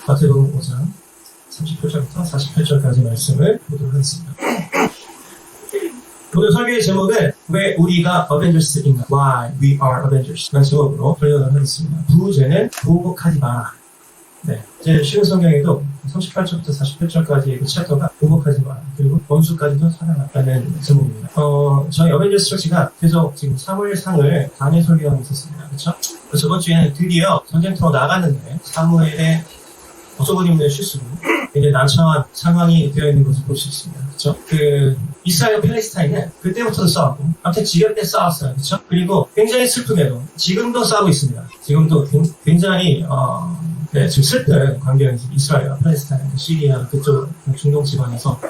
마태복음 5장 38절부터 48절까지 말씀을 보도록 하겠습니다. 오늘 설교의 제목은 왜 우리가 어벤져스인가? Why we are Avengers 라는 제목으로 설교를 하겠습니다. 부제는 보복하지 마라. 네, 제 쉬운 성경에도 38절부터 48절까지 그 챕터가 보복하지 마라. 그리고 원수까지도 사랑하라는 제목입니다. 저희 어벤져스 처치가 계속 지금 사무엘상을 단일 설교하고 있었습니다. 그렇죠? 저번 주에는 드디어 전쟁터로 나갔는데 사무엘의 어쩌고님의 실수로 굉장히 난처한 상황이 되어 있는 것을 볼 수 있습니다. 그렇죠? 이스라엘 팔레스타인은 그때부터도 싸웠고, 아무튼 지겹게 싸웠어요. 그렇죠? 그리고 굉장히 슬프게도 지금도 싸우고 있습니다. 지금도 굉장히 지금 슬픈 관계가 이스라엘과 팔레스타인, 시리아 그쪽 중동 지방에서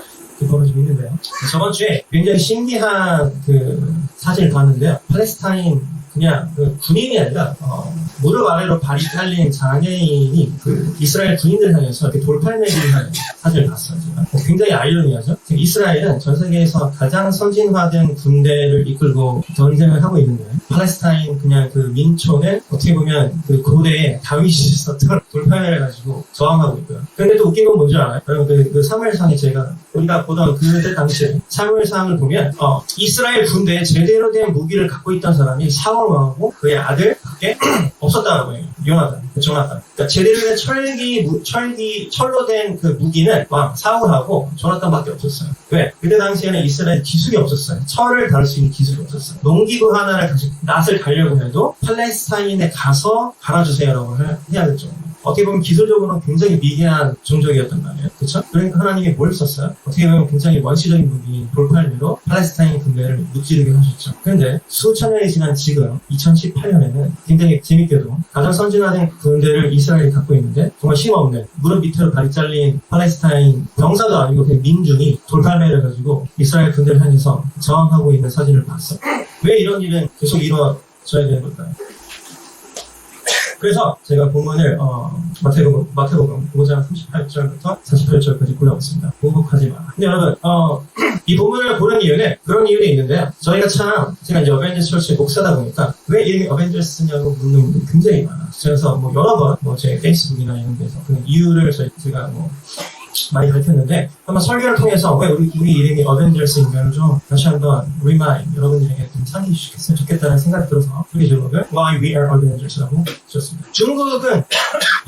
벌어지고 있는데요. 저번 주에 굉장히 신기한 사진을 봤는데요. 팔레스타인 그냥 군인이 아니라 무릎 아래로 발이 달린 장애인이 이스라엘 군인들 향해서 이렇게 돌팔매기를 하는 사진을 봤어요. 제가. 굉장히 아이러니하죠. 지금 이스라엘은 전 세계에서 가장 선진화된 군대를 이끌고 전쟁을 하고 있는데 팔레스타인 그냥 민촌에 어떻게 보면 고대에 다윗이 썼던 돌팔매를 가지고 저항하고 있고요. 근데 또 웃긴 건 뭔지 알아요? 여러분 사무엘상에 우리가 보던 그때 당시에 사무엘상을 보면 이스라엘 군대에 제대로 된 무기를 갖고 있던 사람이 사울 왕하고 그의 아들밖에 없었다는 거예요. 요나단, 조나단. 그러니까 제대로 된 철로 된 무기는 왕 사울하고 조나단밖에 없었어요. 왜? 그때 당시에는 이스라엘 기술이 없었어요. 철을 다룰 수 있는 기술이 없었어요. 농기구 하나를 가지고 낫을 달려고 해도 팔레스타인에 가서 갈아주세요라고 해야 되죠. 어떻게 보면 기술적으로는 굉장히 미개한 종족이었단 말이에요. 그렇죠? 그러니까 하나님이 뭘 썼어요? 어떻게 보면 굉장히 원시적인 무기인 돌팔매로 팔레스타인 군대를 무찌르게 하셨죠. 그런데 수천 년이 지난 지금 2018년에는 굉장히 재밌게도 가장 선진화된 군대를 이스라엘이 갖고 있는데 정말 힘없는 무릎 밑으로 다리 잘린 팔레스타인 병사도 아니고 그냥 민중이 돌팔매를 가지고 이스라엘 군대를 향해서 저항하고 있는 사진을 봤어요. 왜 이런 일은 계속 이루어져야 되는 걸까요? 그래서 제가 본문을 마태복음 5장 38절부터 48절까지 골라봤습니다. 보복하지 마라. 근데 여러분 이 본문을 고른 이유는 그런 이유도 있는데요. 제가 이제 어벤져스 철수의 목사다 보니까 왜 이름이 어벤져스냐고 묻는 분들이 굉장히 많아요. 그래서 여러 번 제 페이스북이나 이런 데서 그 이유를 제가 많이 밝혔는데 한번 설교를 통해서 왜 우리 이름이 어벤져스인가를 좀 다시 한번 여러분들에게 좀 상기해 주셨으면 좋겠다는 생각이 들어서 설교 제목을 Why We Are Avengers라고 지었습니다. 중국은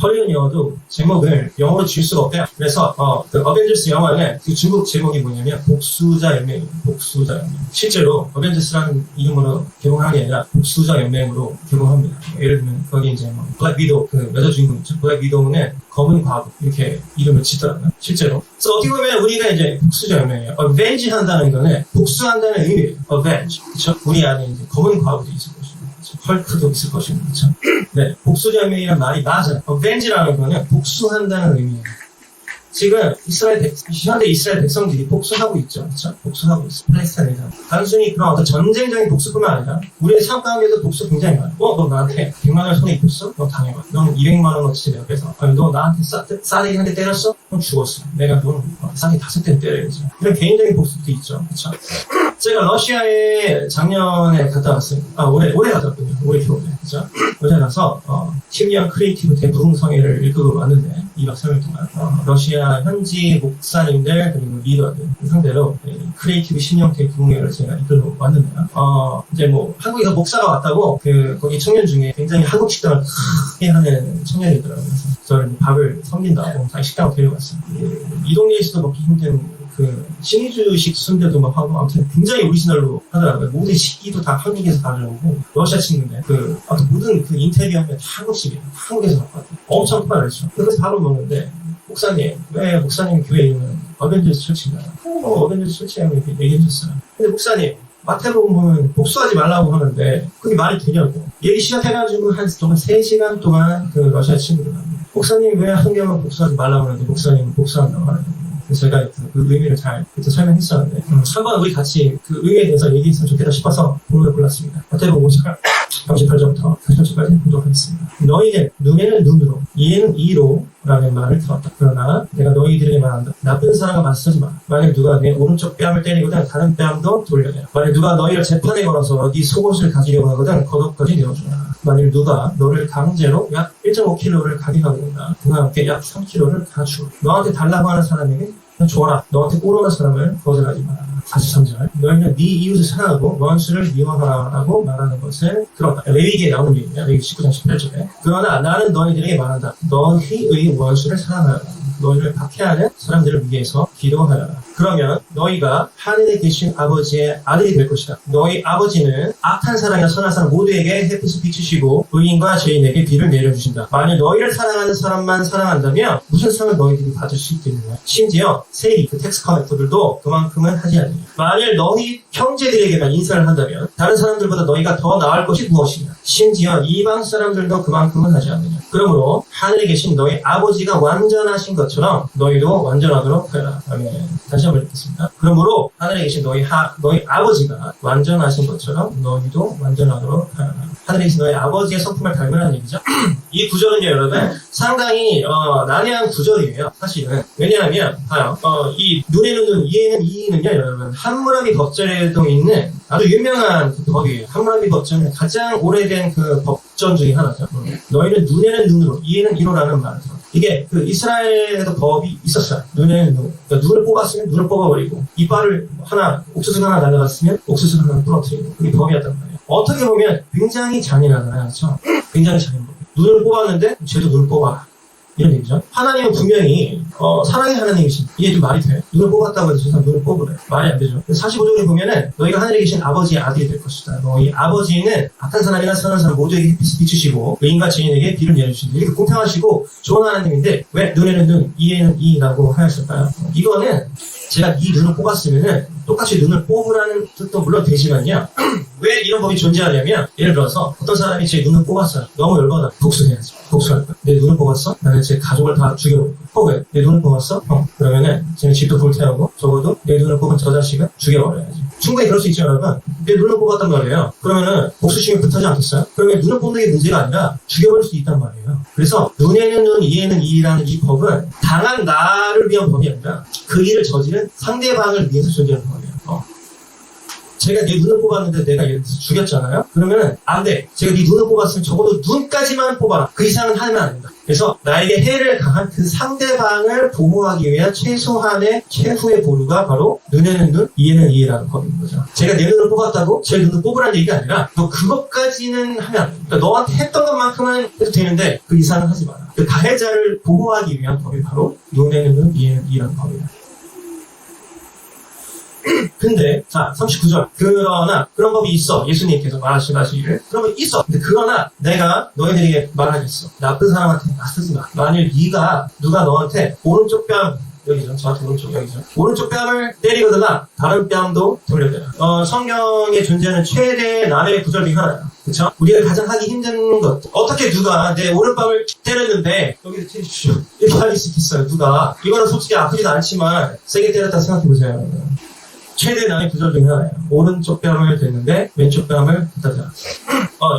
헐리우드 영어도 제목을 영어로 지을 수가 없대요. 그래서 어벤져스 영화는 중국 제목이 뭐냐면 복수자 연맹이에요. 복수자 연맹. 실제로 어벤져스라는 이름으로 개봉하는 게 아니라 복수자 연맹으로 개봉합니다. 예를 들면 거기 이제 블랙 위도우 여자 주인공 있죠. 블랙 위도우는 검은 과부 이렇게 이름을 짓더라고요. 실제로. 그래서 어떻게 보면 우리가 이제 복수자 연맹이에요. avenge 한다는 거는 복수한다는 의미예요. avenge. 그렇죠? 우리 안에 이제 검은 과부도 있을 것이고, 헐크도 있을 것이고, 그렇죠? 네, 복수자 연맹이란 말이 맞아요. avenge라는 거는 복수한다는 의미예요. 지금 현대 이스라엘 백성들이 복수하고 있죠. 그렇죠? 복수하고 있어. 팔레스타인에서. 단순히 그런 어떤 전쟁적인 복수뿐만 아니라 우리의 삶 가운데도 복수 굉장히 많아요. 너 나한테 100만 원을 손에 입혔어? 너 당해봐. 넌 200만 원어치 내가 뺏어. 아니, 너 나한테 싸대기 한 대 때렸어? 넌 죽었어. 내가 넌 싸대기 5대 때려야지. 이런 개인적인 복수도 있죠. 그렇죠? 제가 러시아에 작년에 갔다 왔어요. 올해 갔었군요. 올해 겨울에. 그죠? 어제 가서, 10년 크리에이티브 대부흥성회를 일극으로 왔는데, 2박 3일 동안. 러시아 현지 목사님들, 그리고 리더들 상대로 크리에이티브 10년 대부흥회를 제가 이끌고 왔는데요. 이제 한국에서 목사가 왔다고, 거기 청년 중에 굉장히 한국 식당을 크게 하는 청년이 있더라고요. 그래서 저를 밥을 섬긴다고 자기 식당으로 데려갔어요. 이 동네에서도 먹기 힘든 신의주식 순대도 막 하고, 아무튼 굉장히 오리지널로 하더라고요. 모든 식기도 다 한국에서 가져오고, 러시아 친구인데, 아무튼 모든 인테리어는 다 한국식이에요. 한국에서 갖고 왔대요. 엄청 편하죠. 그래서 밥을 먹는데, 목사님, 왜 목사님 교회 이름은 어벤져스 철치인가요? 어벤져스 철치라고 이렇게 얘기해 줬어요. 근데 목사님, 마태복음 보면 복수하지 말라고 하는데, 그게 말이 되냐고. 얘기 시작해가지고 정말 3시간 동안 러시아 친구들 합니다. 목사님, 왜 성경은 복수하지 말라고 하는데, 목사님은 복수한다고 하는데. 제가 그 의미를 잘 그때 설명했었는데 한번 우리 같이 그 의미에 대해서 얘기했으면 좋겠다 싶어서 본문을 골랐습니다. 마태복음 5장 38절부터 48절까지 보도록 하겠습니다. 너희는 눈에는 눈으로, 이에는 이로 라는 말을 들었다. 그러나 내가 너희들에게 말한다. 나쁜 사람과 맞서지 마. 만약 누가 내 오른쪽 뺨을 때리거든 다른 뺨도 돌려내라. 만약 누가 너희를 재판에 걸어서 네 속옷을 가지려고 하거든 겉옷까지 내어주라. 만일 누가 너를 강제로 약 1.5kg를 가져가고 있다. 그와 함께 약 3kg를 가주. 너한테 달라고 하는 사람에게 줘라. 너한테 꼬르는 사람을 거절하지 마라. 43절. 너희는 네 이웃을 사랑하고 원수를 미워하라고 말하는 것을 들었다. 레위기에 나오는 얘기입니다. 레위기 19장 18절에. 그러나 나는 너희들에게 말한다. 너희의 원수를 사랑하라. 너희를 박해하는 사람들을 위해서 기도하라. 그러면 너희가 하늘에 계신 아버지의 아들이 될 것이다. 너희 아버지는 악한 사람이나 선한 사람 모두에게 햇빛을 비추시고 의인과 죄인에게 비를 내려주신다. 만일 너희를 사랑하는 사람만 사랑한다면 무슨 상을 너희들이 받을 수 있겠느냐. 심지어 세리, 텍스 커넥터들도 그만큼은 하지 않느냐. 만일 너희 형제들에게만 인사를 한다면 다른 사람들보다 너희가 더 나을 것이 무엇이냐. 심지어 이방 사람들도 그만큼은 하지 않느냐. 그러므로 하늘에 계신 너희 아버지가 완전하신 것처럼 너희도 완전하도록 하라. 아멘. 다시 한번 읽겠습니다. 그러므로 하늘에 계신 너희 아버지가 완전하신 것처럼 너희도 완전하도록 하라. 하늘에 계신 너희 아버지의 성품을 닮으라는 얘기죠. 이 구절은요, 여러분, 상당히 난해한 구절이에요. 사실은. 왜냐하면 봐요. 이 눈에는 눈, 이에는 이는요, 여러분, 함무라비 법전에도 있는 아주 유명한 그 법이에요. 함무라비 법전은 가장 오래된 그 법전 중에 하나죠. 너희는 눈에는 눈으로, 이에는 이로라는 말을 들어요. 이게 그 이스라엘에도 법이 있었어요. 눈에는 눈. 그러니까 눈을 뽑았으면 눈을 뽑아버리고, 이빨을 옥수수 하나 날라갔으면 옥수수 하나 부러뜨리고, 그게 법이었단 말이에요. 어떻게 보면 굉장히 잔인하잖아요. 그렇죠? 굉장히 잔인한 법. 눈을 뽑았는데 쟤도 눈을 뽑아라. 이런 얘기죠. 하나님은 분명히 사랑의 하나님이신 이게 좀 말이 돼. 눈을 뽑았다고 해서 저 사람 눈을 뽑으래. 말이 안 되죠. 45절에 보면은 너희가 하늘에 계신 아버지의 아들이 될 것이다. 너희 아버지는 악한 사람이나 선한 사람 모두에게 햇빛을 비추시고 의인과 죄인에게 비를 내려주신다. 이렇게 공평하시고 좋은 하나님인데 왜 눈에는 눈, 이에는 이라고 하였을까요? 이거는 제가 이 눈을 뽑았으면은 똑같이 눈을 뽑으라는 뜻도 물론 되지만요. 왜 이런 법이 존재하냐면 예를 들어서 어떤 사람이 제 눈을 뽑았어요. 너무 열받아. 복수해야지. 복수할 거야. 내 눈을 뽑았어? 나는 제 가족을 다 죽여버릴 거야. 왜? 내 눈을 뽑았어? 그러면은 제 집도 불태우고 적어도 내 눈을 뽑은 저 자식은 죽여버려야지. 충분히 그럴 수 있죠, 여러분. 내 눈을 뽑았단 말이에요. 그러면은 복수심이 불타지 않겠어요? 그러면 눈을 뽑는 게 문제가 아니라 죽여버릴 수 있단 말이에요. 그래서 눈에는 눈, 이에는 이라는 이 법은 당한 나를 위한 법이 아니라 그 일을 저지른 상대방을 위해서 존재하는 법이에요. 제가 네 눈을 뽑았는데 내가 예를 들어서 죽였잖아요? 그러면은 안 돼. 제가 네 눈을 뽑았으면 적어도 눈까지만 뽑아라. 그 이상은 하면 안 된다. 그래서 나에게 해를 가한 그 상대방을 보호하기 위한 최후의 보루가 바로 눈에는 눈, 이에는 이라는 법인 거죠. 제가 내 눈을 뽑았다고 제 눈을 뽑으라는 얘기가 아니라 너 그것까지는 하면 안 돼. 그러니까 너한테 했던 것만큼은 해도 되는데 그 이상은 하지 마라. 그 가해자를 보호하기 위한 법이 바로 눈에는 눈, 이에는 이라는 법이에요. 근데 자 39절 그러나 그런 법이 있어. 예수님께서 말씀하시기를 그런 법이 있어. 근데 그러나 내가 너희들에게 말하겠어. 나쁜 사람한테 맞서지 마. 만일 누가 너한테 오른쪽 뺨 여기죠. 저한테 오른쪽 여기죠. 오른쪽 뺨을 때리거나 다른 뺨도 돌려대라. 성경에 존재하는 최대의 난해의 구절 중에 하나예요. 그쵸? 우리가 가장 하기 힘든 것. 어떻게 누가 내 오른뺨을 때렸는데 여기를 때리십시오. 이렇게 할 수 있겠어요. 누가. 이거는 솔직히 아프지도 않지만 세게 때렸다 생각해보세요. 최대 난의 구절 중에 하나예요. 오른쪽 뺨을 댔는데 왼쪽 뺨을 댔다.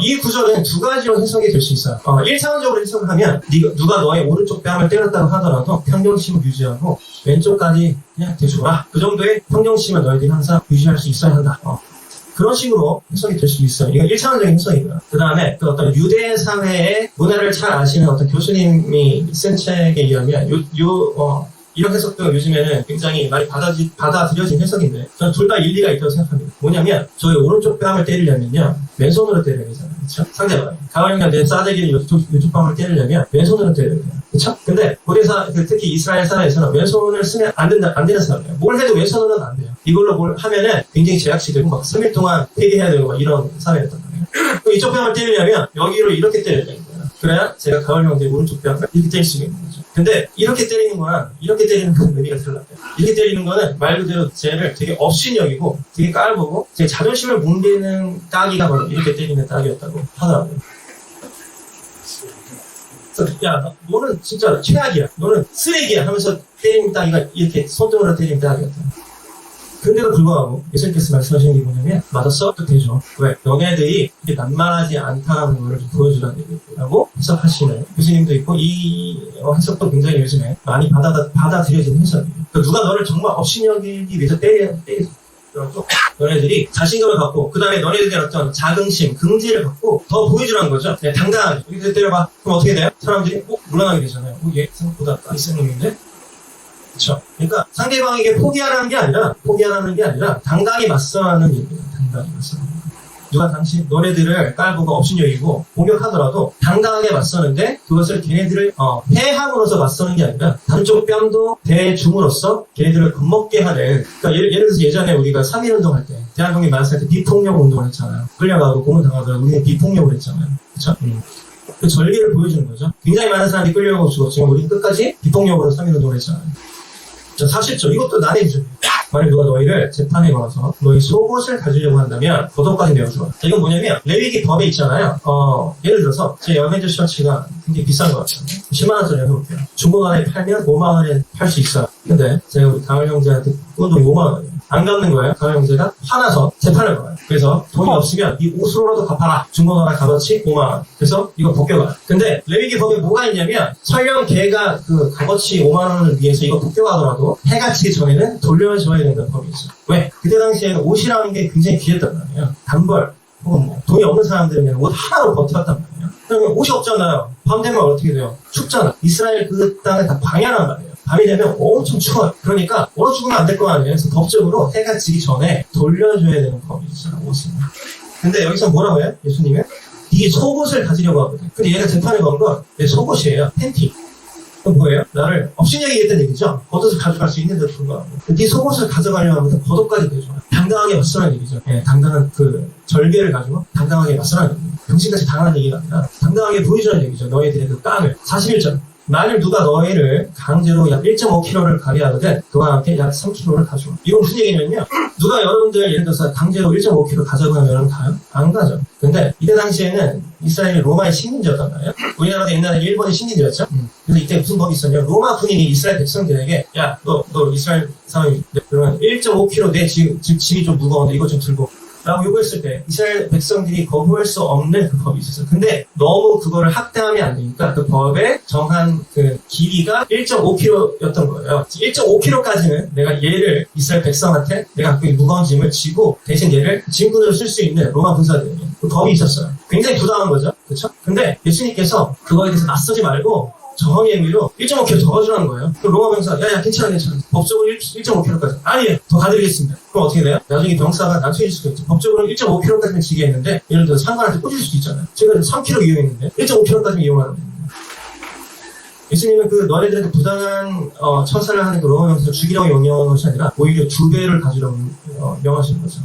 이 구절은 두 가지로 해석이 될 수 있어요. 1차원적으로 해석을 하면 누가 너의 오른쪽 뺨을 때렸다고 하더라도 평정심을 유지하고 왼쪽까지 그냥 대줘라. 그 정도의 평정심을 너희들이 항상 유지할 수 있어야 한다. 그런 식으로 해석이 될 수 있어요. 이건 1차원적인 해석이고요. 그 다음에 그 어떤 유대 사회의 문화를 잘 아시는 어떤 교수님이 쓴 책에 의하면 이런 해석도 요즘에는 굉장히 많이 받아들여진 해석인데 저는 둘 다 일리가 있다고 생각합니다. 뭐냐면 저희 오른쪽 뺨을 때리려면요 왼손으로 때려야 되잖아요. 그렇죠? 상대방 가만히 내 싸대기를 이쪽 뺨을 때리려면 왼손으로 때려야 돼요. 그렇죠? 근데 특히 이스라엘 사회에서는 왼손을 쓰면 안 되는 사람이에요. 뭘 해도 왼손으로는 안 돼요. 이걸로 뭘 하면은 굉장히 제약시되고 막 3일 동안 폐기해야 되고 막 이런 사회였단 말이에요. 그럼 이쪽 뺨을 때리려면 여기로 이렇게 때려야 되는 거예요. 그래야 제가 가을 형제 오른쪽 뺨을 이렇게 때릴 수가 있는 거죠. 근데 이렇게 때리는 거랑 이렇게 때리는 건 의미가 달라요. 이렇게 때리는 거는 말 그대로 쟤를 되게 업신여기고 되게 깔보고 제 자존심을 뭉개는 따기가 바로 이렇게 때리는 따기였다고 하더라고요. 그래서 야 너는 진짜 최악이야. 너는 쓰레기야 하면서 때리는 따기가 이렇게 손등으로 때리는 따기였다. 근데도 불구하고 예수님께서 말씀하시는 게 뭐냐면 맞았어? 또 되죠. 왜? 너네들이 이게 만만하지 않다는 걸 좀 보여주라는 얘기라고 해석하시는 교수님도 있고 이 해석도 굉장히 요즘에 많이 받아들여지는 해석이에요. 그러니까 누가 너를 정말 업신여기기 위해서 때리죠. 너네들이 자신감을 갖고 그 다음에 너네들의 어떤 자긍심, 긍지를 갖고 더 보여주라는 거죠. 네, 당당하게 여기서 때려봐. 그럼 어떻게 돼요? 사람들이 물러나게 되잖아요. 얘 생각보다 센 놈인데? 그렇죠. 그러니까 상대방에게 포기하라는 게 아니라 당당히 맞서라는 얘기예요. 당당히 맞서는. 누가 너네들을 깔보고 업신여기고 공격하더라도 당당하게 맞서는데 그것을 걔네들을 해함으로써 맞서는 게 아니라 한쪽 뺨도 대줌으로써 걔네들을 겁먹게 하는. 그러니까 예를 들어서 예전에 우리가 3.1운동 할 때 대한민국이 많았을 때 비폭력 운동을 했잖아요. 끌려가고 고문당하더라도 우리는 비폭력을 했잖아요. 그렇죠? 그 절개를 보여주는 거죠. 굉장히 많은 사람들이 끌려가고 죽었지만 우리는 끝까지 비폭력으로 3.1운동을 했잖아요. 사실죠. 이것도 난의 기준이에요. 만약 누가 너희를 재판에 걸어서 너희 속옷을 가지려고 한다면 도덕까지 내어줘. 이건 뭐냐면 레위기 법에 있잖아요. 예를 들어서 제 여행자 셔츠가 굉장히 비싼 것 같아요. 10만원짜리 해볼게요. 중고나라에 팔면 5만원에 팔 수 있어요. 근데 제가 우리 강을 형제한테 돈이 5만원이에요. 안 갚는 거예요. 강을 형제가 화나서 재판을 걸어요. 그래서 돈이 없으면 이 옷으로라도 갚아라. 중고나라 값어치 5만원. 그래서 이거 벗겨가요. 근데 레위기 법에 뭐가 있냐면 설령 걔가 그 값어치 5만원을 위해서 이거 벗겨가더라도 해가 지기 전에는 돌려줘야 된다는 법이 있어요. 왜? 그때 당시에는 옷이라는 게 굉장히 귀했단 말이에요. 단벌 혹은 뭐 돈이 없는 사람들은 옷 하나로 버텨왔단 말이에요. 그러면 옷이 없잖아요. 밤 되면 어떻게 돼요? 춥잖아. 이스라엘 그 땅은 다 광야란 말이에요. 밤이 되면 엄청 추워요. 그러니까 얼어 죽으면 안 될 거 아니에요. 그래서 법적으로 해가 지기 전에 돌려줘야 되는 법이 있어요. 옷은. 근데 여기서 뭐라고 해요? 예수님은? 이 속옷을 가지려고 하거든. 근데 얘가 재판에 건 건 내 속옷이에요. 팬티. 그럼 뭐예요? 나를 업신여기겠다는 얘기죠. 겉옷을 가져갈 수 있는데도 불구하고. 네 속옷을 가져가려고 하면 겉옷까지 되죠. 당당하게 맞서라는 얘기죠. 네, 당당한 그 절개를 가지고 당당하게 맞서라는 얘기예요. 병신같이 당하는 얘기가 아니라 당당하게 보여주라는 얘기죠. 너희들의 그 깡을. 41절. 만일 누가 너희를 강제로 약 1.5kg를 가게 하거든 너와 함께 약 3kg를 가져와. 이건 무슨 얘기냐면요. 누가 여러분들 예를 들어서 강제로 1.5kg 가져가면 여러분 가요? 안 가죠. 근데 이때 당시에는 이스라엘이 로마의 식민지였단 말이에요. 우리나라도 옛날에 일본의 식민지였죠. 그래서 이때 무슨 법이 있었냐. 로마 군인이 이스라엘 백성들에게 야, 너 이스라엘 사람이 그러면 1.5kg 내 짐이 좀 무거운데 이거 좀 들고 라고 요구했을 때 이스라엘 백성들이 거부할 수 없는 그 법이 있었어요. 근데 너무 그거를 확대하면 안 되니까 그 법에 정한 그 길이가 1.5kg였던 거예요. 1.5kg까지는 내가 얘를 이스라엘 백성한테 내가 그 무거운 짐을 지고 대신 얘를 짐꾼으로 쓸 수 있는 로마 군사들에게 그 법이 있었어요. 굉장히 부당한 거죠. 그렇죠? 근데 예수님께서 그거에 대해서 맞서지 말고 정황의 의미로 1.5kg 더 가져라는 거예요. 그럼 로마 병사, 야, 괜찮아. 법적으로 1.5kg까지. 아니에요. 더 가드리겠습니다. 그럼 어떻게 돼요? 나중에 병사가 난처해질 수가 있죠. 법적으로 1.5kg까지는 지게 했는데, 예를 들어서 상관한테 꽂을 수도 있잖아요. 제가 3kg 이용했는데, 1.5kg까지는 이용하는 겁니다. 예수님은 그 너네들한테 부당한 처사를 하는 그 로마 병사를 죽이라고 명령하는 것이 아니라, 오히려 2배를 가지라고 명하시는 거죠.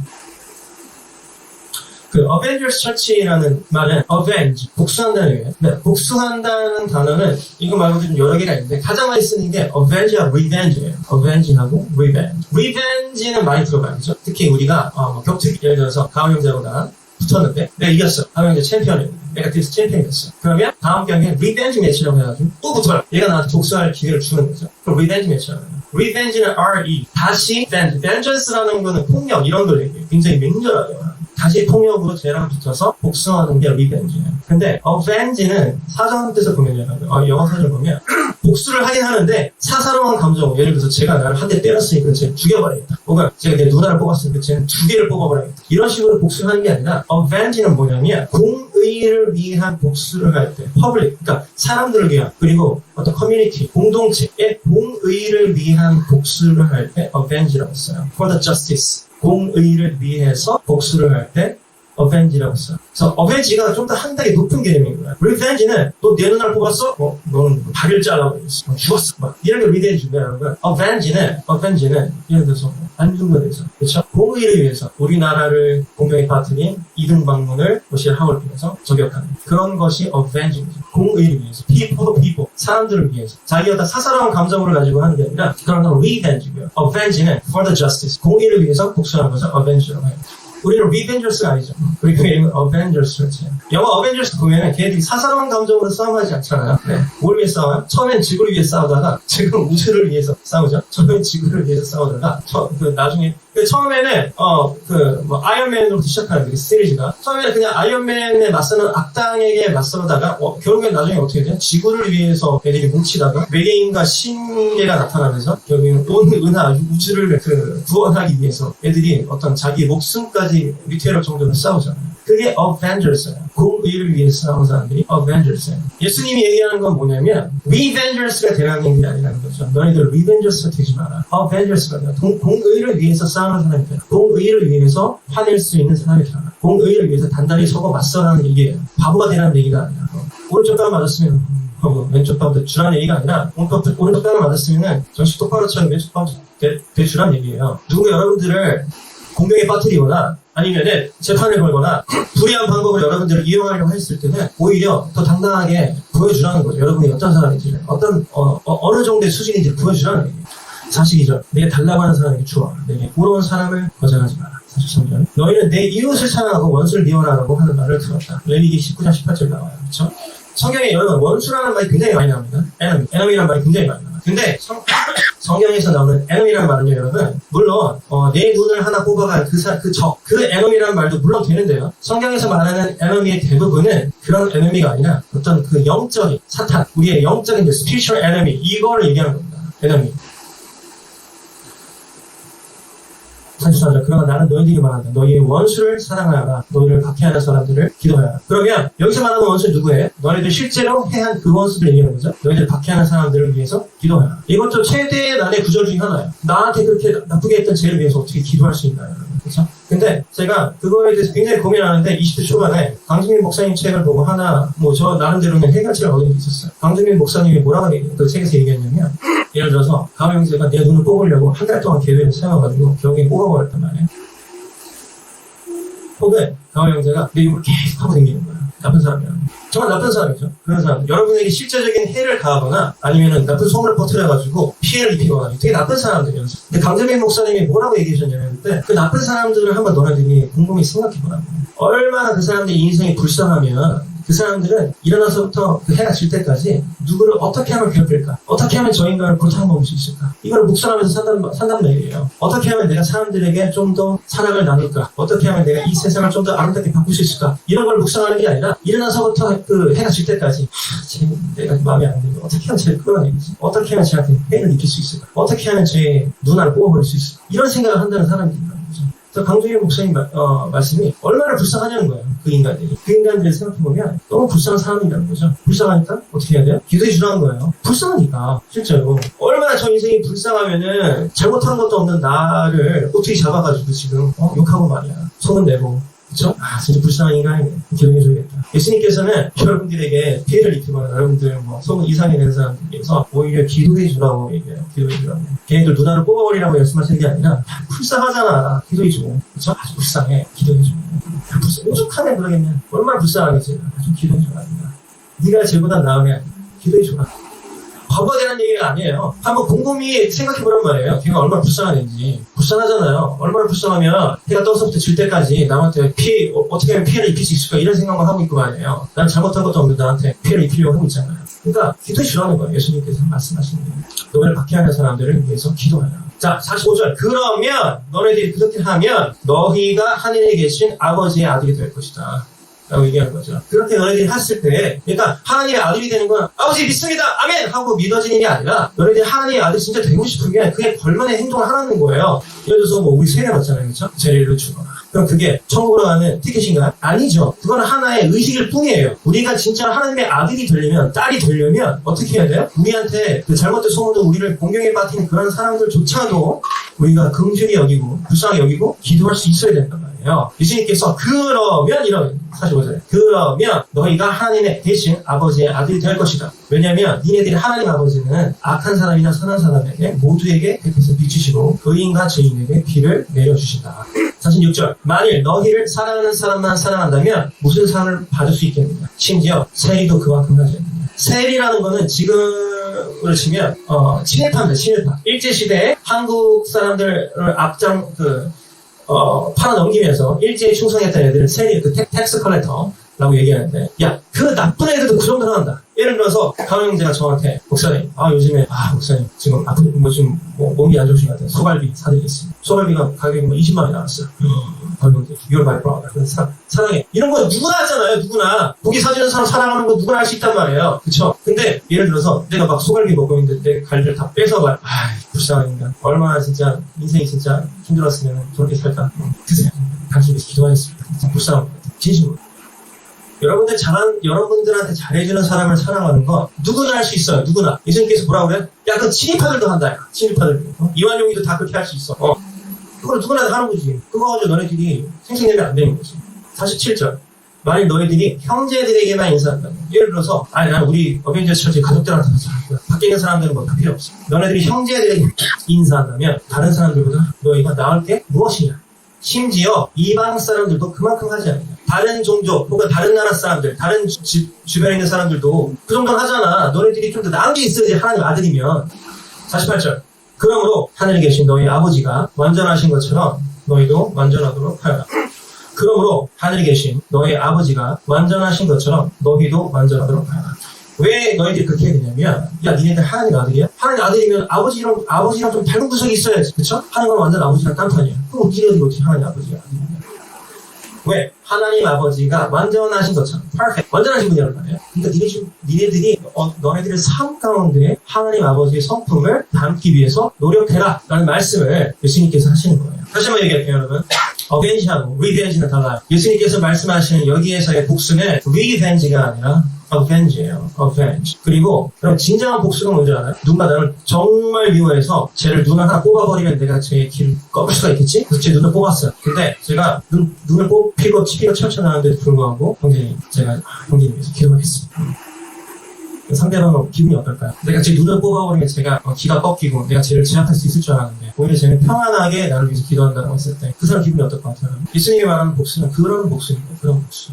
그 Avengers Church라는 말은 avenge, 복수한다는 얘기예요. 네, 복수한다는 단어는 이거 말고도 좀 여러 개가 있는데 가장 많이 쓰는 게 avenge와 revenge예요. avenge하고 revenge. revenge는 많이 들어가야죠. 특히 우리가 격투기 예를 들어서 가오 형제하고 나 붙었는데 내가 이겼어. 가오 형제 챔피언이었는데 내가 뒤에서 챔피언이었어. 그러면 다음 경기에 리벤지 매치라고 해가지고 또 붙어요. 얘가 나한테 복수할 기회를 주는 거죠. 그럼 리벤지 매치라고 해요. 리벤지는 R-E 다시 vengeance라는 거는 폭력 이런 걸 얘기해요. 굉장히 맹렬하게요. 다시 폭력으로 쟤랑 붙어서 복수하는 게 리벤지예요. 근데 avenge는 사전 뜻을 보면요. 영어 사전을 보면 복수를 하긴 하는데 사사로운 감정, 예를 들어서 제가 나를 한 대 때렸으니까 쟤를 죽여버리겠다. 혹은 제가 내 누나를 뽑았으니까 쟤는 2개를 뽑아버리겠다. 이런 식으로 복수를 하는 게 아니라 avenge는 뭐냐면 공의를 위한 복수를 할 때 public, 그러니까 사람들을 위한 그리고 어떤 커뮤니티, 공동체의 공의를 위한 복수를 할 때 avenge라고 써요. for the justice. 공의를 위해서 복수를 할 때 avenge라고 써요. 그래서 avenge가 좀 더 한 단계 높은 개념인 거야. revenge는 너 내 누나를 뽑았어? 너는 다리를 잘라버렸어. 죽었어. 이런 게 revenge라는 거야. avenge는 예를 들어서 안중근에 대해서 그렇죠? 공의를 위해서 우리나라를 공경에 빠뜨린 이등방문을 러시아하고를 위해서 저격하는 그런 것이 avenge입니다. 공의를 위해서 people, 사람들을 위해서 자기가 다 사사로운 감정을 가지고 하는 게 아니라 그런 건 revenge고요. avenge는 for the justice, 공의를 위해서 복수하는 것을 avenge라고 해요. 우리는 Revengers가 아니죠. 우리가 이름은 Avengers였지. 영화 어벤져스 보면은 걔네들이 사사로운 감정으로 싸움하지 않잖아요. 네. 뭘 위해 싸워요? 처음엔 지구를 위해 싸우다가 지금 우주를 위해서 싸우죠. 처음엔 지구를 위해서 싸우다가 나중에 처음에는 아이언맨으로 시작하는 그 시리즈가 처음에는 그냥 아이언맨에 맞서는 악당에게 맞서다가 결국엔 나중에 어떻게 돼요? 지구를 위해서 애들이 뭉치다가 외계인과 신계가 나타나면서 결국엔 온 은하 우주를 구원하기 위해서 애들이 어떤 자기 목숨까지 위태로울 정도로 싸우잖아요. 그게 Avengers예요. 공의를 위해서 싸우는 사람들이 Avengers예요. 예수님이 얘기하는 건 뭐냐면 Revengers가 되라는 게 아니라는 거죠. 너희들 Revengers가 되지 마라. Avengers가 되라. 공의를 위해서 싸우는 사람이 되라. 공의를 위해서 화낼 수 있는 사람이 되라. 공의를 위해서 단단히 서고 맞서라는 얘기예요. 바보가 되라는 얘기가 아니라 오른쪽 뺨 맞았으면 왼쪽 뺨 대주라는 얘기가 아니라 오른쪽 뺨을 맞았으면 정신 똑바로 차면 왼쪽 뺨 대주라는 얘기예요. 누군가 여러분들을 공경에 빠뜨리거나 아니면은 재판을 걸거나 불의한 방법을 여러분들을 이용하려고 했을 때는 오히려 더 당당하게 보여주라는 거죠. 여러분이 어떤 사람인지를 어느 정도의 수준인지를 보여주라는 얘기예요. 사실이죠. 내게 달라고 하는 사람에게 주어. 내게 부러운 사람을 거절하지 마라. 43절. 너희는 내 이웃을 사랑하고 원수를 미워하라고 하는 말을 들었다. 레위기 19장 18절 나와요. 그렇죠? 성경에 여러분 원수라는 말이 굉장히 많이 나옵니다. enemy라는 말이 굉장히 많이 나와요. 근데 성경에서 나오는 enemy라는 말은요, 여러분, 물론 내 눈을 하나 뽑아가 그 enemy라는 말도 물론 되는데요. 성경에서 말하는 enemy의 대부분은 그런 enemy가 아니라 어떤 그 영적인 사탄, 우리의 영적인 spiritual enemy 이거를 얘기하는 겁니다. enemy. 34절. 그러나 나는 너희들이 말한다. 너희의 원수를 사랑하라. 너희를 박해하는 사람들을 기도하라. 그러면 여기서 말하는 원수는 누구예요? 너희들 실제로 해한 그 원수들 얘기하는 거죠. 너희들 박해하는 사람들을 위해서 기도하라. 이것도 최대의 난의 구절 중에 하나예요. 나한테 그렇게 나쁘게 했던 죄를 위해서 어떻게 기도할 수 있나요? 그렇죠? 근데 제가 그거에 대해서 굉장히 고민하는데 20대 초반에 강준민 목사님 책을 보고 하나 저 나름대로는 해결책을 얻은 게 있었어요. 강준민 목사님이 뭐라고 그 책에서 얘기했냐면 예를 들어서 가을 형제가 내 눈을 뽑으려고 한 달 동안 계획을 세워가지고 결국에 뽑아버렸단 말이에요. 혹은 가을 형제가 내 입을 계속 하고 다니는 거예요. 나쁜 사람이야. 정말 나쁜 사람이죠. 그런 사람. 여러분에게 실제적인 해를 가하거나 아니면은 나쁜 소문을 퍼뜨려가지고 피해를 입히거나 되게 나쁜 사람들이에요. 근데 강재민 목사님이 뭐라고 얘기하셨냐면 그 나쁜 사람들을 한번 너네들이 곰곰이 생각해보라고. 얼마나 그 사람들의 인생이 불쌍하면 그 사람들은 일어나서부터 그 해가 질 때까지 누구를 어떻게 하면 괴롭힐까? 어떻게 하면 저 인간을 고통먹을 수 있을까? 이걸 묵상하면서 산단 말이에요. 어떻게 하면 내가 사람들에게 좀 더 사랑을 나눌까? 어떻게 하면 내가 이 세상을 좀 더 아름답게 바꿀 수 있을까? 이런 걸 묵상하는 게 아니라 일어나서부터 그 해가 질 때까지 내가 마음에 안 들고 어떻게 하면 쟤를 끌어내리지? 어떻게 하면 쟤한테 해를 입힐 수 있을까? 어떻게 하면 쟤의 눈알을 뽑아버릴 수 있을까? 이런 생각을 한다는 사람들이란 거죠. 강준일 목사님 말씀이 얼마나 불쌍하냐는 거예요. 그 인간들이. 그 인간들을 생각해보면 너무 불쌍한 사람이라는 거죠. 불쌍하니까 어떻게 해야 돼요? 기도해 주라는 거예요. 불쌍하니까 실제로. 얼마나 저 인생이 불쌍하면은 잘못한 것도 없는 나를 어떻게 잡아가지고 지금 욕하고 말이야. 소문 내고. 그쵸? 진짜 불쌍한 인간이네. 기도해줘야겠다. 예수님께서는 여러분들에게 피해를 입히거나 여러분들 속은 이상이 되는 사람들에게서 오히려 기도해주라고 얘기해요. 기도해주라고. 걔네들 누나를 뽑아버리라고 말씀하시는 게 아니라 불쌍하잖아. 기도해줘. 그쵸? 아주 불쌍해. 기도해줘. 오죽하네 그러겠냐. 얼마나 불쌍하겠지. 좀 기도해줘라. 네가 쟤보다 나으면 기도해줘라. 바보가 되는 얘기가 아니에요. 한번 곰곰이 생각해보란 말이에요. 걔가 얼마나 불쌍한지. 불쌍하잖아요. 얼마나 불쌍하면 해가 떠서부터 질 때까지 남한테 어떻게 하면 피해를 입힐 수 있을까 이런 생각만 하고 있고 말이에요. 난 잘못한 것도 없는데 나한테 피해를 입히려고 하고 있잖아요. 그러니까 기도해 주라는 거예요. 예수님께서 말씀하시는 거예요. 너희를 박해하는 사람들을 위해서 기도하라. 자, 45절. 그러면 너희들이 그렇게 하면 너희가 하늘에 계신 아버지의 아들이 될 것이다. 라고 얘기하는 거죠. 그렇게 너희들이 했을 때, 그러니까 하나님의 아들이 되는 건 아버지 믿습니다! 아멘! 하고 믿어지는 게 아니라 너희들이 하나님의 아들이 진짜 되고 싶으면 그게 걸만한 행동을 하라는 거예요. 예를 들어서 우리 세례 받잖아요. 그렇죠? 세례를 주거나. 그럼 그게 천국으로 가는 티켓인가요? 아니죠. 그건 하나의 의식일 뿐이에요. 우리가 진짜 하나님의 아들이 되려면, 딸이 되려면 어떻게 해야 돼요? 우리한테 그 잘못된 소문도 우리를 공경에 빠뜨리는 그런 사람들조차도 우리가 긍휼히 여기고 불쌍히 여기고 기도할 수 있어야 된단 말이에요. 예수님께서 그러면 이런 45절. 그러면 너희가 하나님의 대신 아버지의 아들이 될 것이다. 왜냐하면 니네들이 하나님 아버지는 악한 사람이나 선한 사람에게 모두에게 대표해서 비추시고 의인과 죄인에게 비를 내려주신다. 46절. 만일 너희를 사랑하는 사람만 사랑한다면 무슨 상을 받을 수 있겠느냐. 심지어 세리도 그만큼 하지 않느냐. 세리라는 거는 지금으로 치면 친일파입니다. 친일파. 일제시대에 한국 사람들을 팔아넘기면서 일제히 충성했던 애들을 세리, 텍스 컬렉터라고 얘기하는데, 야, 그 나쁜 애들도 그 정도는 한다. 예를 들어서, 가은 형제가 저한테, 목사님, 요즘에, 목사님, 지금 몸이 안 좋으신 것 같아요. 소갈비 사드리겠습니다. 소갈비가 가격이 20만 원이 나왔어요. 형제, you're my brother. 그래서 사랑해. 이런 거 누구나 하잖아요, 누구나. 고기 사주는 사람 사랑하는 거 누구나 할 수 있단 말이에요. 그쵸? 근데, 예를 들어서, 내가 막 소갈비 먹고 있는데, 내 갈비를 다 뺏어가. 불쌍한 인간. 얼마나 진짜, 인생이 진짜 힘들었으면 저렇게 살까. 드세요. 당신 위해서 기도하겠습니다. 불쌍한 것 같아요. 진심으로. 여러분들한테 잘해주는 사람을 사랑하는 건 누구나 할 수 있어요. 누구나. 예수님께서 뭐라고 그래요? 야, 그 친입파들도 한다. 친입파들도. 이완용이도 다 그렇게 할 수 있어. 그걸 누구나 다 하는 거지. 그거 가지고 너네들이 생생내면 안 되는 거지. 47절. 만일 너희들이 형제들에게만 인사한다면. 예를 들어서, 난 우리 어벤져스 처치 가족들한테 잘할 거야. 밖에 있는 사람들은 뭐 다 필요 없어. 너네들이 형제들에게 인사한다면 다른 사람들보다 너희가 나을 게 무엇이냐? 심지어 이방 사람들도 그만큼 하지 않느냐. 다른 종족 혹은 다른 나라 사람들, 다른 주변에 있는 사람들도 그 정도는 하잖아. 너네들이 좀 더 나은 게 있어야지 하나님 아들이면. 48절. 그러므로 하늘에 계신 너희 아버지가 완전하신 것처럼 너희도 완전하도록 하여라. 그러므로 하늘에 계신 너희 아버지가 완전하신 것처럼 너희도 완전하도록 하여라. 왜 너희들이 그렇게 해야 되냐면, 야, 니네들 하나님 아들이야? 하나님 아들이면 아버지랑 좀 닮은 구석이 있어야지. 그쵸? 하는 건 완전 아버지랑 딴판이야. 그럼 니네들이 어떻게 하나님 아버지가 아들이냐? 왜? 하나님 아버지가 완전하신 것처럼, perfect, 완전하신 분이란 말이에요. 그러니까 니네들이 너네들의 삶 가운데 하나님 아버지의 성품을 담기 위해서 노력해라 라는 말씀을 예수님께서 하시는 거예요. 다시 한번 얘기할게요, 여러분. 어벤지하고 리벤지는 달라요. 예수님께서 말씀하시는 여기에서의 복수는 리벤지가 아니라 어벤지예요. 어벤지. 그리고 그럼 진정한 복수가 뭔지 알아요? 누군가 나를 정말 미워해서 쟤를 눈을 하나 뽑아버리면 내가 제 길을 꺾을 수가 있겠지? 그래서 제 눈을 뽑았어요. 근데 제가 눈을 뽑히고 치피가 철철나는데도 불구하고 제가 형제님 위해서 기도하겠습니다. 상대방은 기분이 어떨까요? 내가 제 눈을 뽑아버리면 제가 기가 꺾이고 내가 쟤를 제압할 수 있을 줄 알았는데 오히려 쟤는 평안하게 나를 위해서 기도한다고 했을 때 그 사람 기분이 어떨 것 같아요? 예수님이 말하는 복수는 그런 복수입니다. 그런 복수.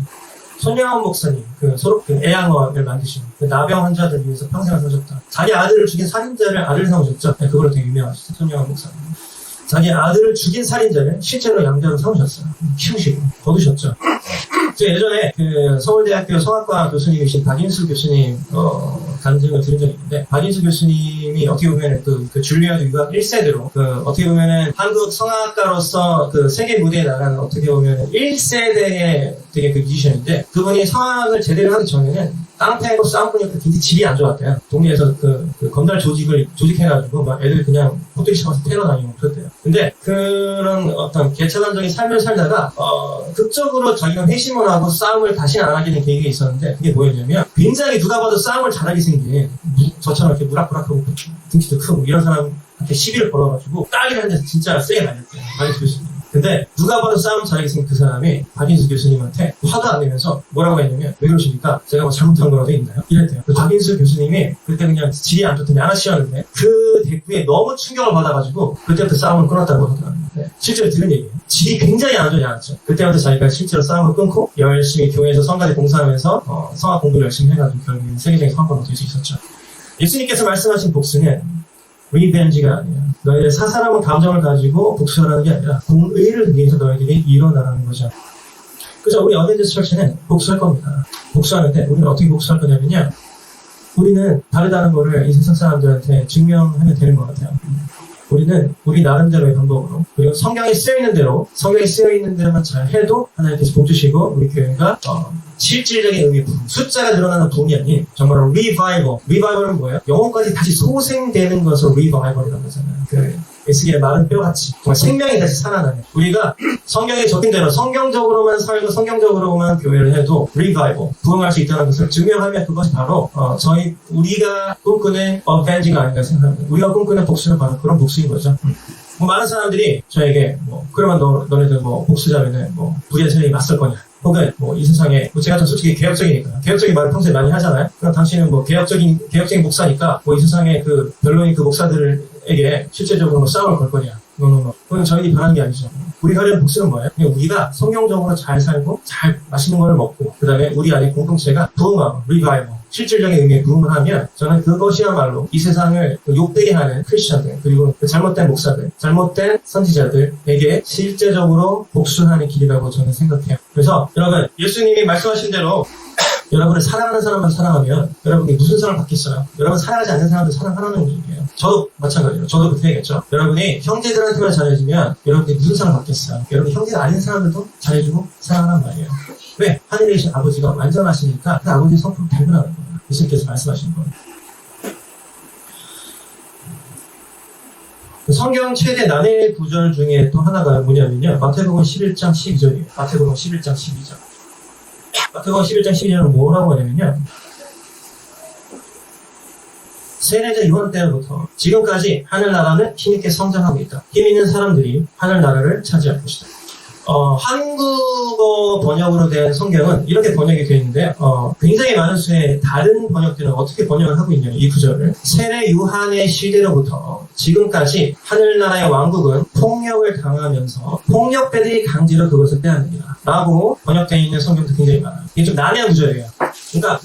손양원 목사님, 애양원을 만드신 나병 환자들 위해서 평생을 사셨다. 자기 아들을 죽인 살인자를 아들 삼으셨죠? 네, 그걸로 되게 유명하시죠. 손양원 목사님. 자기 아들을 죽인 살인자를 실제로 양자로 삼으셨어요. 키우시고, 거두셨죠. 제가 예전에 서울대학교 성악과 교수님이신 박인수 교수님, 간증을 들은 적이 있는데, 박인수 교수님이 어떻게 보면 그 줄리아드 유학 1세대로, 어떻게 보면은 한국 성악가로서 세계 무대에 나가는 어떻게 보면 1세대의 되게 뮤지션인데, 그분이 성악을 제대로 하기 전에는 땅 패고 싸움 보니까 굉장히 질이 안 좋았대요. 동네에서 건달 조직해가지고 막 애들 그냥 호텔 샤워에서 태러 다니고 그랬대요. 근데 그런 어떤 개차단적인 삶을 살다가, 극적으로 자기가 회심을 하고 싸움을 다시는 안 하게 된 계기가 있었는데, 그게 뭐였냐면, 굉장히 누가 봐도 싸움을 잘하게 생긴, 저처럼 이렇게 무락무락하고 등치도 크고 이런 사람한테 시비를 걸어가지고, 딱이를 한 데서 진짜 세게 말렸대요. 박인수 교수님. 근데 누가 봐도 싸움 잘하게 생긴 그 사람이 박인수 교수님한테 화도 안 내면서 뭐라고 했냐면, 왜 그러십니까? 제가 뭐 잘못한 거라도 있나요? 이랬대요. 박인수 교수님이 그때 그냥 질이 안 좋더니 아나씨였는데 그 대꾸에 너무 충격을 받아가지고 그때부터 싸움을 끊었다고 하더라고요. 네. 실제로 들은 얘기예요. 질이 굉장히 안 좋지 않았죠. 그때부터 자기가 실제로 싸움을 끊고 열심히 교회에서 성가대 공사하면서 성악 공부를 열심히 해가지고 결국에는 세계적인 성악가가 될 수 있었죠. 예수님께서 말씀하신 복수는 리벤지가 아니야. 너희들 사사로운 감정을 가지고 복수하라는 게 아니라 공의를 위해서 너희들이 일어나라는 거죠. 그래서 우리 어벤져스 철치는 복수할 겁니다. 복수하는데 우리는 어떻게 복수할 거냐면요. 우리는 다르다는 거를 이 세상 사람들한테 증명하면 되는 것 같아요. 우리는 우리 나름대로의 방법으로, 그리고 성경에 쓰여있는 대로만 잘 해도 하나님께서 복 주시고 우리 교회가 실질적인 의미, 숫자가 늘어나는 부흥이 아닌 정말로 리바이벌은 뭐예요? 영혼까지 다시 소생되는 것을 리바이벌이라고 하잖아요. 에스겔의 마른 뼈같이 정말 생명이 다시 살아나는, 우리가 성경에 적힌 대로 성경적으로만 살고 성경적으로만 교회를 해도 리바이벌, 부흥할 수 있다는 것을 증명하면 그것이 바로 우리가 꿈꾸는 어벤지가 아닌가 생각합니다. 우리가 꿈꾸는 복수는 바로 그런 복수인 거죠. 많은 사람들이 저에게 그러면 너네들 복수자면은 불의의 세력이 맞설 거냐, 혹은 이 세상에 제가 좀 솔직히 개혁적이니까 개혁적인 말을 평소에 많이 하잖아요. 그럼 당신은 개혁적인 목사니까 이 세상에 별로인 그 목사들에게 실제적으로 싸움을 걸 거냐. 그건 저희들이 바라는 게 아니죠. 우리가 하려는 복수는 뭐예요? 그냥 우리가 성경적으로 잘 살고 잘 맛있는 걸 먹고, 그 다음에 우리 안에 공동체가 부흥하고 리바이벌, 실질적인 의미에 부응을 하면 저는 그것이야말로 이 세상을 욕되게 하는 크리스천들 그리고 잘못된 목사들, 잘못된 선지자들에게 실제적으로 복수하는 길이라고 저는 생각해요. 그래서 여러분 예수님이 말씀하신 대로 여러분을 사랑하는 사람만 사랑하면 여러분이 무슨 사랑을 받겠어요? 여러분 사랑하지 않는 사람들 사랑하라는 얘기예요. 저도 마찬가지예요. 저도 그렇게 얘기했죠. 여러분이 형제들한테만 잘해주면 여러분이 무슨 사랑을 받겠어요? 여러분 형제가 아닌 사람들도 잘해주고 사랑하란 말이에요. 왜? 하늘에 계신 아버지가 완전하시니까 그 아버지의 성품을 발견하는 거예요. 예수님께서 말씀하신 거예요. 성경 최대 난해 구절 중에 또 하나가 뭐냐면요. 마태복음 11장 12절이에요. 마태복음 11장 12절. 마태복음 11장 12절은 뭐라고 하냐면요. 세례자 요한 때부터 지금까지 하늘나라는 힘있게 성장하고 있다. 힘 있는 사람들이 하늘나라를 차지할 것이다. 한국어 번역으로 된 성경은 이렇게 번역이 되어 있는데요. 굉장히 많은 수의 다른 번역들은 어떻게 번역을 하고 있냐면 이 구절을 세례 요한의 시대로부터 지금까지 하늘나라의 왕국은 폭력을 당하면서 폭력배들이 강제로 그것을 빼앗는다 라고 번역되어 있는 성경도 굉장히 많아요. 이게 좀 난해한 구절이에요. 그러니까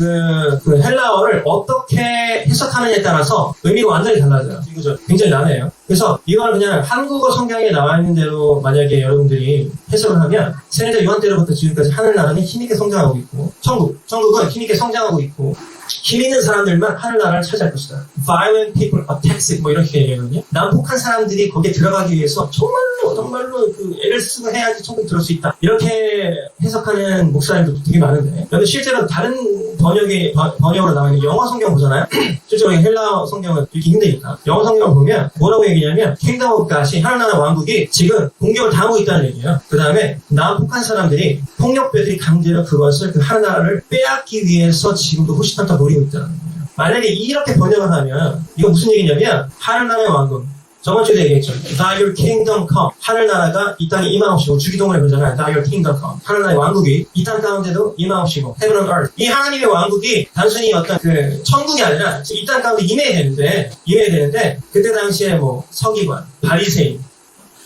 그 헬라어를 어떻게 해석하느냐에 따라서 의미가 완전히 달라져요. 이 구절 굉장히 난해해요. 그래서 이걸 그냥 한국어 성경에 나와 있는 대로 만약에 여러분들이 해석을 하면 세례자 요한 때로부터 지금까지 하늘나라는 힘있게 성장하고 있고 천국은 힘있게 성장하고 있고 힘 있는 사람들만 하늘나라를 차지할 것이다. Violent people attacks it 뭐 이렇게 얘기하거든요. 난폭한 사람들이 거기에 들어가기 위해서 정말로 그 애를 쓰고 해야지 천국에 들어올 수 있다. 이렇게 해석하는 목사님들도 되게 많은데 근데 실제로 다른 번역으로 나와 있는 영어 성경 보잖아요. 실제로 헬라 성경은 읽기 힘드니까 영어 성경을 보면 뭐라고 얘기냐면 킹덤 오브 갓이 하늘나라 왕국이 지금 공격을 당하고 있다는 얘기예요. 그 다음에 난폭한 사람들이 폭력배들이 강제로 그것을 그 하늘나라를 빼앗기 위해서 지금도 호시탐탐 노리고 있다는 거예요. 만약에 이렇게 번역을 하면 이거 무슨 얘기냐면 하늘나라의 왕국 저번 주에 얘기했죠. Thy your kingdom come. 하늘나라가 이 땅에 임하옵시고 주기도문에 보잖아요. Thy your kingdom come. 하늘나라의 왕국이 이 땅 가운데도 임하옵시고 Heaven and earth. 이 하나님의 왕국이 단순히 어떤 그 천국이 아니라 이 땅 가운데 임해야 되는데 그때 당시에 뭐 서기관, 바리새인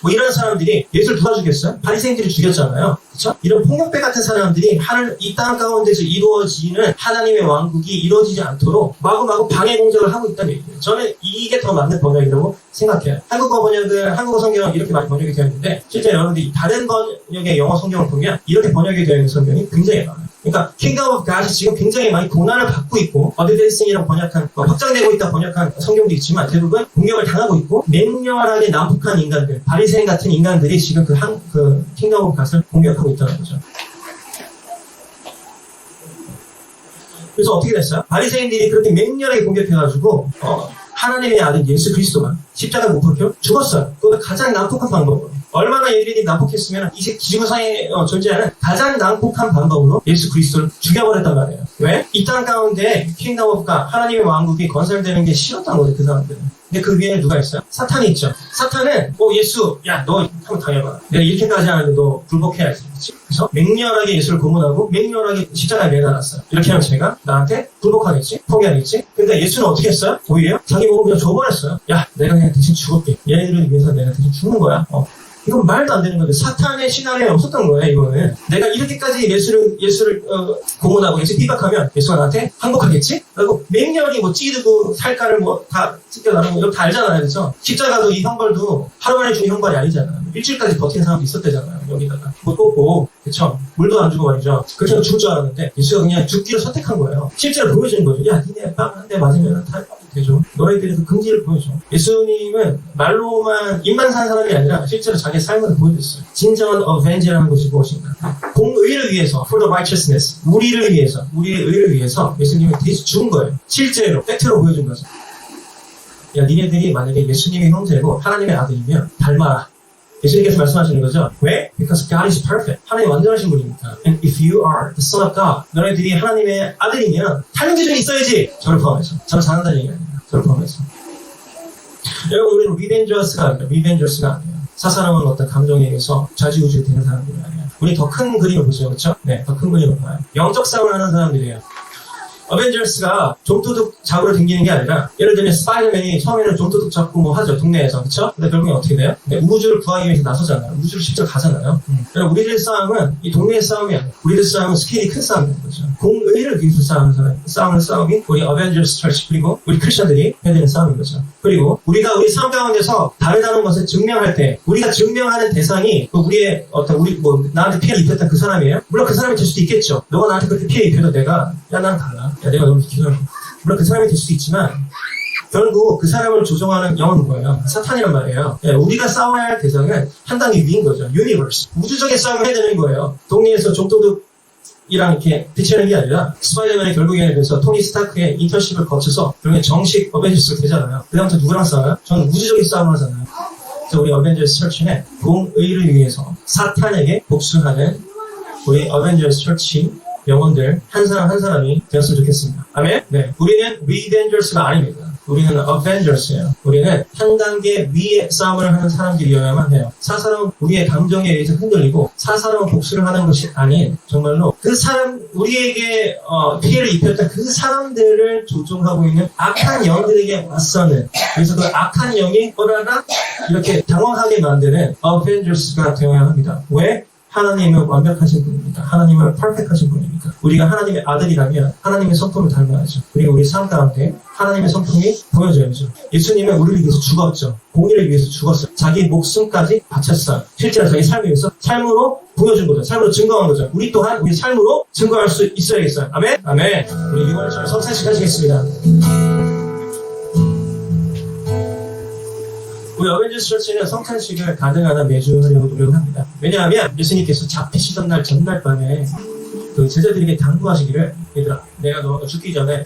뭐 이런 사람들이 예수를 누가 죽였어요? 바리새인들이 죽였잖아요. 그렇죠? 이런 폭력배 같은 사람들이 이 땅 가운데서 이루어지는 하나님의 왕국이 이루어지지 않도록 마구마구 방해 공작을 하고 있다는 얘기예요. 저는 이게 더 맞는 번역이라고 생각해요. 한국어 성경은 이렇게 많이 번역이 되어 있는데 실제 여러분들이 다른 번역의 영어 성경을 보면 이렇게 번역이 되어 있는 성경이 굉장히 많아요. 그러니까 Kingdom of God이 지금 굉장히 많이 고난을 받고 있고 어드밴싱이라고 번역한 확장되고 있다 번역한 성경도 있지만 대부분 공격을 당하고 있고 맹렬하게 난폭한 인간들 바리새인 같은 인간들이 지금 그 Kingdom of God을 공격하고 있다는 거죠. 그래서 어떻게 됐어요? 바리새인들이 그렇게 맹렬하게 공격해가지고 하나님의 아들 예수 그리스도만 십자가 못 박혀 죽었어요. 그것도 가장 난폭한 방법으로. 얼마나 얘들이 난폭했으면 이 지구상에 존재하는 가장 난폭한 방법으로 예수 그리스도를 죽여버렸단 말이에요. 왜? 이 땅 가운데 킹덤 오브 갓 하나님의 왕국이 건설되는 게 싫었던 거죠. 그 사람들은. 근데 그 위에는 누가 있어요? 사탄이 있죠. 사탄은 예수 야 너 한번 당해봐. 내가 이렇게까지 하는데 너 굴복해야지. 그치? 그래서 맹렬하게 예수를 고문하고 맹렬하게 십자가에 매달았어요. 이렇게 하면 제가 나한테 굴복하겠지? 포기하겠지? 근데 예수는 어떻게 했어요? 오히려 자기 몸을 그냥 줘버렸어요. 야 내가 그냥 대신 죽을게. 얘네들을 위해서 내가 대신 죽는 거야. 이건 말도 안 되는 건데 사탄의 시나리오에 없었던 거예요. 이거는 내가 이렇게까지 예수를 고문하고 예수 비박하면 예수가 나한테 항복하겠지? 그리고 맹렬하게 찌르고 살갗을 다 찢겨나르고 이거 다 알잖아요. 그래서 십자가도 이 형벌도 하루 만에 죽은 형벌이 아니잖아요. 일주일까지 버티는 사람도 있었대잖아요. 여기다가 못 뽑고 그쵸? 물도 안 주고 말이죠. 그래서 죽을 줄 알았는데 예수가 그냥 죽기를 선택한 거예요. 실제로 보여주는 거죠. 야 니네 빵 한 대 맞으면 다 되죠. 너희들이 그 긍지를 보여줘. 예수님은 말로만 입만 산 사람이 아니라 실제로 자기 삶을 보여줬어요. 진정한 어벤지라는 것이 무엇인가? 공의를 위해서, for the righteousness, 우리의 의를 위해서 예수님은 대신 죽은 거예요. 실제로 팩트로 보여준 거죠. 야 니네들이 만약에 예수님의 형제고 하나님의 아들이면 닮아라. 예수님께서 말씀하시는 거죠. 왜? Because God is perfect. 하나님 완전하신 분이니까. And if you are the son of God, 너네들이 하나님의 아들이면 다른 기준이 있어야지. 저를 포함해서. 저를 사랑한다는 얘기 아니에요. 저를 포함해서. 여러분 우리는 리벤저스가 아니에요. 사사로운 어떤 감정에 의해서 좌지우지 되는 사람들이 아니에요. 우리 더 큰 그림을 보죠. 그렇죠? 네, 더 큰 그림을 봐요. 영적 싸움을 하는 사람들이에요. 어벤져스가 좀도둑 잡으러 다니는 게 아니라 예를 들면 스파이더맨이 처음에는 좀도둑 잡고 하죠. 동네에서. 그렇죠? 근데 결국에 어떻게 돼요? 우주를 구하기 위해서 나서잖아요. 우주를 직접 가잖아요. 그러니까 우리들 싸움은 이 동네의 싸움이 아니에요. 우리들 싸움은 스케일이 큰 싸움인 거죠. 공의를 위해서 싸우는 싸움이 우리 어벤져스 처치 그리고 우리 크리스천들이 해야 되는 싸움인 거죠. 그리고 우리가 우리 삶 가운데서 다르다는 것을 증명할 때 우리가 증명하는 대상이 우리의 나한테 피해를 입혔던 그 사람이에요. 물론 그 사람이 될 수도 있겠죠. 너가 나한테 그렇게 피해 입혀도 내가 나는 달라. 내가 너무 기도해. 물론 그 사람이 될 수도 있지만 결국 그 사람을 조종하는 영은 누구예요? 사탄이란 말이에요. 우리가 싸워야 할 대상은 한 단계 위인 거죠. 유니버스. 우주적인 싸움을 해야 되는 거예요. 동네에서 좀도둑이랑 이렇게 비치는 게 아니라 스파이더맨이 결국에는 그래서 토니 스타크의 인턴십을 거쳐서 결국에 정식 어벤져스가 되잖아요. 그 다음부터 누구랑 싸워요? 저는 우주적인 싸움을 하잖아요. 그래서 우리 어벤져스 처치는 공의를 위해서 사탄에게 복수하는 우리 어벤져스 처치 영혼들 한 사람 한 사람이 되었으면 좋겠습니다. 아멘? 네. 우리는 리벤저스가 아닙니다. 우리는 어벤져스예요. 우리는 한 단계 위에 싸움을 하는 사람들이어야만 해요. 사사로운 우리의 감정에 의해서 흔들리고 사사로운 복수를 하는 것이 아닌 정말로 그 사람 우리에게 피해를 입혔던 그 사람들을 조종하고 있는 악한 영들에게 맞서는 그래서 그 악한 영이 오라라 이렇게 당황하게 만드는 어벤져스가 되어야 합니다. 왜? 하나님은 완벽하신 분입니다. 하나님은 퍼펙트하신 분입니다. 우리가 하나님의 아들이라면 하나님의 성품을 닮아야죠. 그리고 우리 삶 가운데 하나님의 성품이 보여져야죠. 예수님은 우리를 위해서 죽었죠. 공의를 위해서 죽었어요. 자기 목숨까지 바쳤어요. 실제로 자기 삶을 위해서 삶으로 보여준 거죠. 삶으로 증거한 거죠. 우리 또한 우리 삶으로 증거할 수 있어야겠어요. 아멘? 아멘. 우리 이번에 저희 성찬식 하시겠습니다. 우리 어벤져스 처치는 성찬식을 가능한 한 매주 하려고 노력합니다. 왜냐하면 예수님께서 잡히시던 날 전날 밤에 그 제자들에게 당부하시기를 얘들아 내가 너 죽기 전에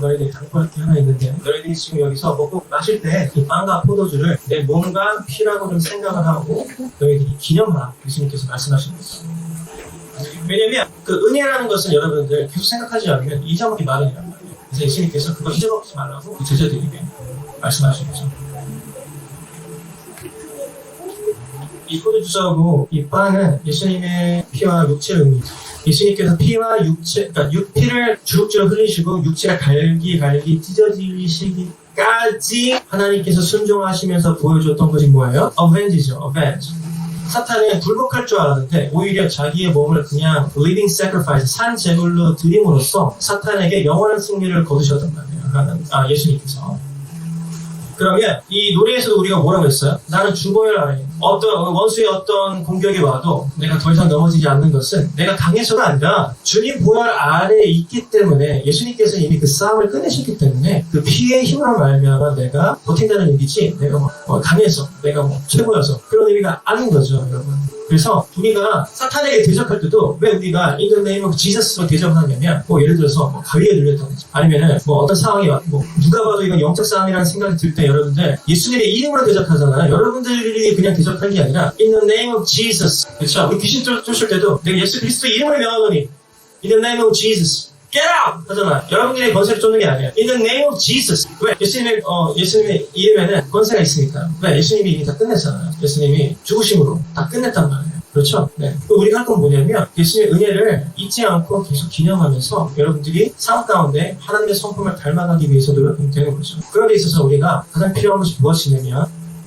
너희들이 당부할 게 하나 있는데 너희들이 지금 여기서 먹고 마실 때 이 빵과 포도주를 내 몸과 피라고 좀 생각을 하고 너희들이 기념하라 예수님께서 말씀하신 거죠. 왜냐하면 그 은혜라는 것은 여러분들 계속 생각하지 않으면 잊어먹기 마련이란 말이에요. 그래서 예수님께서 그거 잊어먹지 말라고 제자들에게 말씀하신 거죠. 이 포도주하고 이 빵은 예수님의 피와 육체를 의미합니다. 예수님께서 피와 육체, 그러니까 피를 주룩주룩 흘리시고 육체가 갈기 찢어지시기까지 하나님께서 순종하시면서 보여줬던 것이 뭐예요? 어벤지죠, 어벤지. 사탄은 굴복할 줄 알았는데 오히려 자기의 몸을 그냥 living sacrifice, 산 제물로 드림으로써 사탄에게 영원한 승리를 거두셨단 말이에요. 예수님께서. 그러면 이 노래에서도 우리가 뭐라고 했어요? 나는 주보혈 아래 어떤 원수의 어떤 공격이 와도 내가 더 이상 넘어지지 않는 것은 내가 강해서가 아니라 주님 보혈 아래에 있기 때문에 예수님께서 이미 그 싸움을 끝내셨기 때문에 그 피의 힘으로 말미암아 내가 버틴다는 얘기지 내가 강해서 내가 최고여서 그런 의미가 아닌 거죠 여러분. 그래서 우리가 사탄에게 대적할 때도 왜 우리가 in the name of Jesus로 대적하냐면 예를 들어서 가위에 눌렸다든지 아니면은 어떤 상황이 누가 봐도 이건 영적 싸움이라는 생각이 들 때 여러분들 예수님의 이름으로 대적하잖아요. 여러분들이 그냥 대적하는 게 아니라 in the name of Jesus. 그렇죠? 우리 귀신 쫓을 때도 내가 예수 그리스도 이름을 명하노니 in the name of Jesus. Get out! 하잖아. 여러분들의 권세를 쫓는 게 아니에요. In the name of Jesus. 왜? 예수님의 이름에는 권세가 있으니까. 왜? 예수님이 이미 다 끝냈잖아요. 예수님이 죽으심으로 다 끝냈단 말이에요. 그렇죠? 네. 우리가 할 건 뭐냐면 예수님의 은혜를 잊지 않고 계속 기념하면서 여러분들이 삶 가운데 하나님의 성품을 닮아가기 위해서 노력하면 되는 거죠. 그런 데 있어서 우리가 가장 필요한 것이 무엇이냐면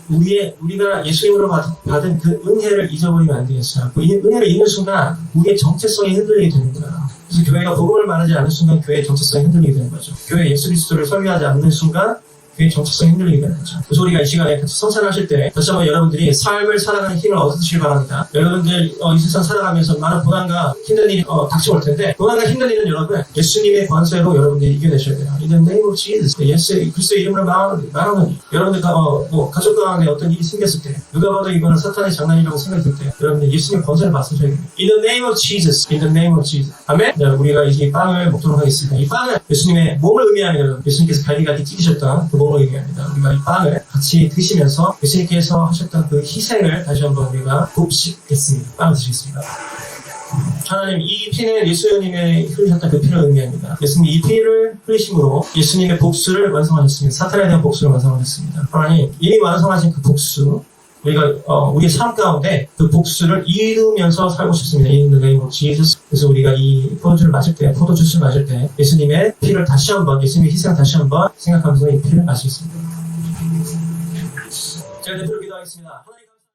우리가 예수님으로 받은 그 은혜를 잊어버리면 안 되겠어요. 그 은혜를 잊는 순간 우리의 정체성이 흔들리게 되는 거예요. 그래서 교회가 복음을 말하지 않는 순간 교회의 정체성이 흔들리게 되는 거죠. 교회 예수 그리스도를 설교하지 않는 순간 교회의 정체성이 흔들리게 되는 거죠. 그래서 우리가 이 시간에 같이 성찬하실 때 다시 한번 여러분들이 삶을 살아가는 힘을 얻으시길 바랍니다. 여러분들 이 세상 살아가면서 많은 고난과 힘든 일이 닥쳐올 텐데 고난과 힘든 일은 여러분 예수님의 권세로 여러분들이 이겨내셔야 돼요. In the name of Jesus. 예수 그리스도의 이름으로 말하노니 여러분들과 가족 가운데 어떤 일이 생겼을 때 누가 봐도 이거는 사탄의 장난이라고 생각이 들 때 여러분들 예수님의 권세를 맞서셔야 돼요. In the name of Jesus. In the name of Jesus. 아멘? 네, 우리가 이 빵을 먹도록 하겠습니다. 이 빵은 예수님의 몸을 의미하는 예수님께서 갈기갈기 찢으셨던 그 몸을 의미합니다. 우리가 이 빵을 같이 드시면서 예수님께서 하셨던 그 희생을 다시 한번 우리가 곱씹겠습니다. 빵을 드시겠습니다. 하나님, 이 피는 예수님의 흘리셨던 그 피를 의미합니다. 예수님이 이 피를 흘리심으로 예수님의 복수를 완성하셨습니다. 사탄에 대한 복수를 완성하셨습니다. 하나님, 이미 완성하신 그 복수, 우리가 우리의 삶 가운데 그 복수를 이루면서 살고 싶습니다. In the name of Jesus. 그래서 우리가 이 포도주를 마실 때, 포도주스를 마실 때 예수님의 피를 다시 한번, 예수님의 희생을 다시 한번 생각하면서 이 피를 마시겠습니다. 제가 대표로 기도하겠습니다.